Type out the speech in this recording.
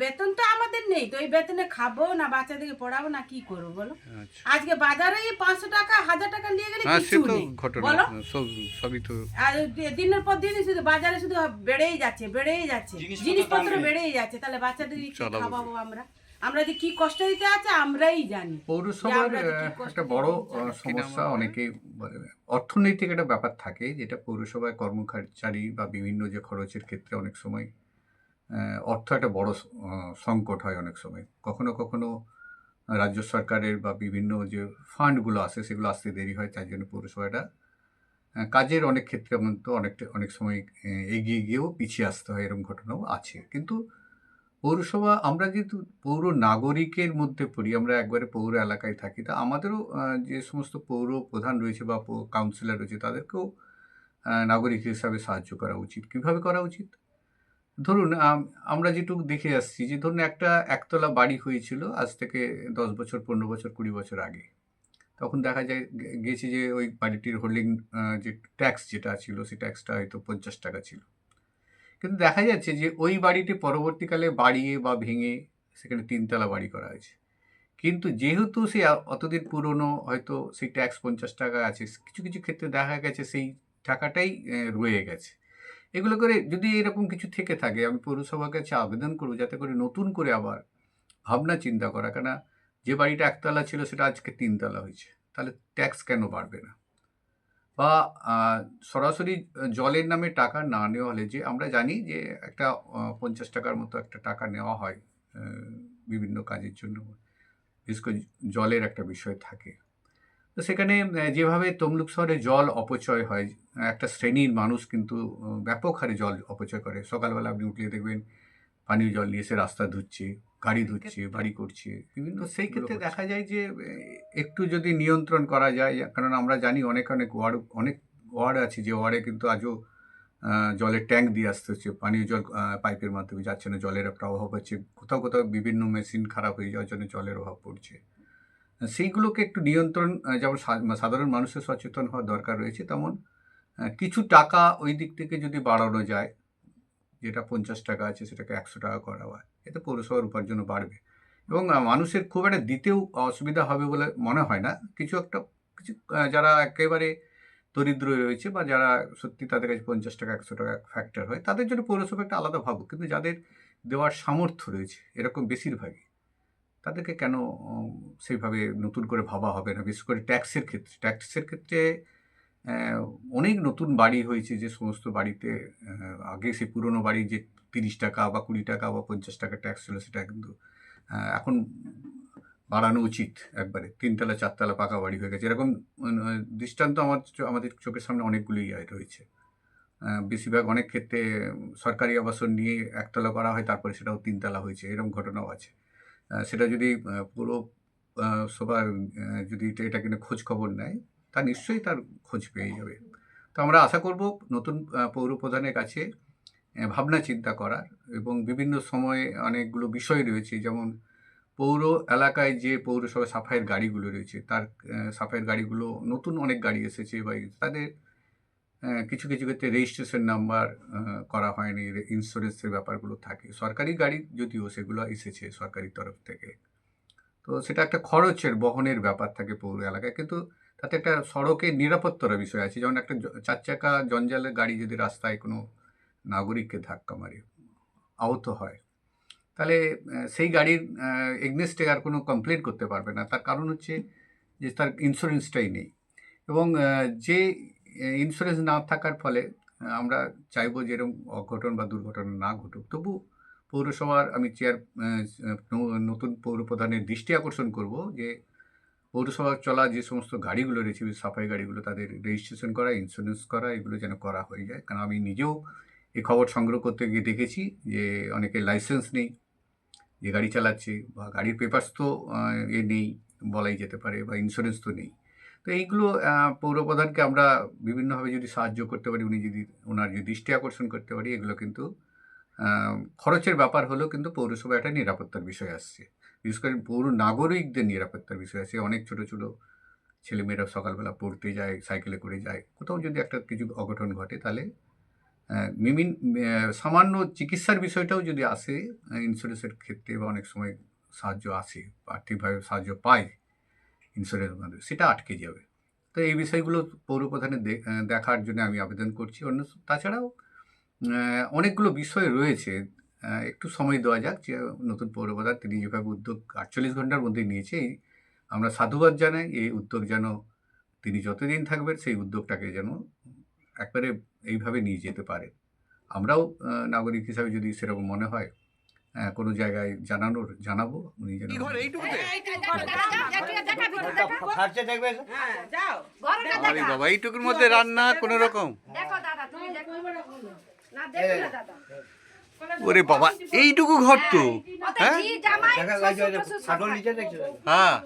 বেতনটা আমাদের নেই, তো এই বেতনে খাবো না বাচ্চাদেরকে পড়াবো না কি করবো বলো? আচ্ছা। আজকে বাজারে 500 টাকা 1000 টাকা নিয়ে গেলে হ্যাঁ, সে কিছু তো নেই ঘটনা। বলো। সবই তো আর দিনের পর দিন শুধু বাজারে শুধু বেড়েই যাচ্ছে বেড়েই যাচ্ছে, জিনিসপত্র বেড়েই যাচ্ছে, তাহলে বাচ্চাদেরকে কি চালাবো। খাওয়াবো আমরা? আমরা যে কি কষ্ট দিতে আছে আমরাই জানি, যে পৌরসভার আমরা যে কি কষ্ট একটা দিয়ে বড় দিন চালাচ্ছি। কি নাম সমস্যা আপনার? অনেকেই বলে, অর্থনৈতিক একটা ব্যাপার থাকে, যেটা পৌরসভায় কর্মচারী বা বিভিন্ন যে খরচের ক্ষেত্রে অনেক সময় অর্থ একটা বড় সংকট হয় অনেক সময়। কখনো কখনো রাজ্য সরকারের বা বিভিন্ন যে ফান্ডগুলো আসে সেগুলো আসতে দেরি হয়, তার জন্য পৌরসভাটা কাজের অনেক ক্ষেত্রে তো অনেক সময় এগিয়ে গিয়েও পিছিয়ে আসতে হয়, এরকম ঘটনাও আছে। কিন্তু পৌরসভা, আমরা যেহেতু পৌর নাগরিকের মধ্যে পড়ি, আমরা একবারে পৌর এলাকায় থাকি, তা আমাদেরও যে সমস্ত পৌর প্রধান রয়েছে বা কাউন্সিলর রয়েছে তাদেরকেও নাগরিক হিসাবে সাহায্য করা উচিত। কিভাবে করা উচিত? ধরুন আমরা যেটুকু দেখে আসছি, যে ধরুন একটা একতলা বাড়ি হয়েছিল আজ থেকে ১০ বছর, ১৫ বছর, ২০ বছর আগে। তখন দেখা যায় গেছে যে ওই বাড়িটির হোল্ডিং যে ট্যাক্স যেটা ছিল, সেই ট্যাক্সটা হয়তো ৳৫০ ছিল। কিন্তু দেখা যাচ্ছে যে ওই বাড়িটি পরবর্তীকালে বাড়িয়ে বা ভেঙে সেখানে ৩ তলা বাড়ি করা হয়েছে। কিন্তু যেহেতু সে অতদিন পুরনো, হয়তো সেই ট্যাক্স ৳৫০ আছে। কিছু, কিছু ক্ষেত্রে দেখা গেছে সেই টাকাটাই রয়ে গেছে। এগুলো করে যদি এরকম কিছু থেকে থাকে, আমি পৌরসভার কাছে আবেদন করব যাতে করে নতুন করে আবার ভাবনা চিন্তা করা। কেননা যে বাড়িটা একতলা ছিল সেটা আজকে ৩ তলা হয়েছে। তাহলে ট্যাক্স কেন বাড়বে না? বা আ সরাসরি জলের নামে টাকা না নেওয়া হলে, যে আমরা জানি যে একটা ৳৫০ র মতো একটা টাকা নেওয়া হয় অ্যা বিভিন্ন কাজের জন্য। বিশেষ করে জলের একটা বিষয় থাকে। তো সেখানে যেভাবে তমলুক শহরে জল অপচয় হয়, একটা শ্রেণীর মানুষ কিন্তু ব্যাপক হারে জল অপচয় করে। সকালবেলা আপনি উঠলে দেখবেন পানীয় জল নিয়ে এসে রাস্তা ধুচ্ছে, গাড়ি ধুচ্ছে, বাড়ি করছে। বিভিন্ন সেই ক্ষেত্রে দেখা যায় যে একটু যদি নিয়ন্ত্রণ করা যায়, কারণ আমরা জানি অনেক, অনেক ওয়ার্ড আছে যে ওয়ার্ডে কিন্তু আজও জলের ট্যাঙ্ক দিয়ে আসতে হচ্ছে। পানীয় জল পাইপের মাধ্যমে যাচ্ছে না, জলের একটা অভাব হচ্ছে। কোথাও, কোথাও বিভিন্ন মেশিন খারাপ হয়ে যাওয়ার জন্য জলের অভাব পড়ছে। সেইগুলোকে একটু নিয়ন্ত্রণ, যেমন সাধারণ মানুষের সচেতন হওয়ার দরকার রয়েছে, তেমন কিছু টাকা ওই দিক থেকে যদি বাড়ানো যায়, যেটা ৳৫০ আছে সেটাকে ৳১০০ করা হয়। এতে পৌরসভার উপার্জনও বাড়বে এবং মানুষের খুব একটা দিতেও অসুবিধা হবে বলে মনে হয় না। কিছু যারা একেবারে দরিদ্র রয়েছে বা যারা সত্যি তাদের কাছে ৳৫০, ৳১০০ ফ্যাক্টর হয়, তাদের জন্য পৌরসভা একটা আলাদা ভাবুক। কিন্তু যাদের দেওয়ার সামর্থ্য রয়েছে, এরকম বেশিরভাগই, তাদেরকে কেন সেইভাবে নতুন করে ভাবা হবে না? বিশেষ করে ট্যাক্সের ক্ষেত্রে। ট্যাক্সের ক্ষেত্রে অ্যা অনেক নতুন বাড়ি হয়েছে, যে সমস্ত বাড়িতে আগে সেই পুরনো বাড়ির যে ৳৩০ বা ৳২০ বা ৳৫০ ট্যাক্স ছিল, সেটা কিন্তু এখন বাড়ানো উচিত একবারে। ৩ তলা ৪ তলা পাকা বাড়ি হয়ে গেছে। এরকম দৃষ্টান্ত আমাদের চোখের সামনে অনেকগুলোই রয়েছে। বেশিরভাগ অনেক ক্ষেত্রে সরকারি আবাসন নিয়ে একতলা করা হয়, তারপরে সেটাও ৩ তলা হয়েছে। এরকম ঘটনাও আছে। সেটা যদি পুরো আ সবার যদি এটা কিনা খোঁজ খবর নেয়, তা নিশ্চয়ই তার খোঁজ পেয়ে যাবে। তো আমরা আশা করব নতুন পৌর প্রধানের কাছে ভাবনা চিন্তা করার, এবং বিভিন্ন সময়ে অনেকগুলো বিষয় রয়েছে, যেমন পৌর এলাকায় যে পৌরসভা সাফাইয়ের গাড়িগুলো রয়েছে, তার সাফাইয়ের গাড়িগুলো নতুন অনেক গাড়ি এসেছে বা তাদের কিছু, কিছু ক্ষেত্রে রেজিস্ট্রেশন নাম্বার করা হয়নি, ইন্স্যুরেন্সের ব্যাপারগুলো থাকে। সরকারি গাড়ি যদিও সেগুলো এসেছে সরকারি তরফ থেকে। তো সেটা একটা খরচের বহনের ব্যাপার থাকে পৌর এলাকায়। কিন্তু তাতে একটা সড়কের নিরাপত্তার বিষয় আছে। যেমন একটা ৪ চাকা জঞ্জালের গাড়ি যদি রাস্তায় কোনো নাগরিককে ধাক্কা মারে, আহত হয়, তাহলে সেই গাড়ির এগেইনস্ট এ আর কোনো কমপ্লেইন করতে পারবে না। তার কারণ হচ্ছে যে তার ইন্স্যুরেন্সটাই নেই। এবং যে ইন্স্যুরেন্স না থাকার ফলে আমরা চাইবো যে এরকম অঘটন বা দুর্ঘটনা না ঘটুক। তবু পৌরসভার আমি নতুন পৌর প্রধানের দৃষ্টি আকর্ষণ করব যে পৌরসভার চলা যে সমস্ত গাড়িগুলো রয়েছে, সাফাই গাড়িগুলো, তাদের রেজিস্ট্রেশন করা, ইন্স্যুরেন্স করা, এগুলো যেন করা হয়ে যায়। কারণ আমি নিজেও এই খবর সংগ্রহ করতে গিয়ে দেখেছি যে অনেকের লাইসেন্স নেই, যে গাড়ি চালাচ্ছে, বা গাড়ির পেপারস তো নেই বলাই যেতে পারে, বা ইন্স্যুরেন্স তো নেই। তো এইগুলো পৌর প্রধানকে আমরা বিভিন্নভাবে যদি সাহায্য করতে পারি, ওনার যদি দৃষ্টি আকর্ষণ করতে পারি, এগুলো কিন্তু আ খরচের ব্যাপার হলেও কিন্তু পৌরসভায় একটা নিরাপত্তার বিষয় আসছে। বিশেষ করে পৌর নাগরিকদের নিরাপত্তার বিষয় আছে। অনেক ছোট, ছোট ছেলেমেয়েরা সকালবেলা পড়তে যায়, সাইকেলে করে যায়। কোথাও যদি একটা কিছু অঘটন ঘটে, তাহলে বিভিন্ন সামান্য চিকিৎসার বিষয়টাও যদি আসে ইন্স্যুরেন্সের ক্ষেত্রে বা অনেক সময় সাহায্য আসে, আর্থিকভাবে সাহায্য পায় ইন্স্যুরেন্স মাধ্যমে, সেটা আটকে যাবে। তো এই বিষয়গুলো পৌরপ্রধানের দেখার জন্য আমি আবেদন করছি। তাছাড়াও অনেকগুলো বিষয় রয়েছে, একটু সময় দেওয়া যাক। যে নতুন পৌরপ্রধান তিনি যেভাবে উদ্যোগ 48 ঘন্টার মধ্যে নিয়েছে, আমরা সাধুবাদ জানাই। এই উদ্যোগ যেন তিনি যতদিন থাকবেন সেই উদ্যোগটাকে যেন একবারে এইভাবে নিয়ে যেতে পারে। আমরাও নাগরিক হিসাবে যদি সেরকম মনে হয় কোনো জায়গায় জানাবো, উনি যেন আরে বাবা এইটুকুর মধ্যে রান্না কোনো রকম। ওরে বাবা এইটুকু ঘর তো, হ্যাঁ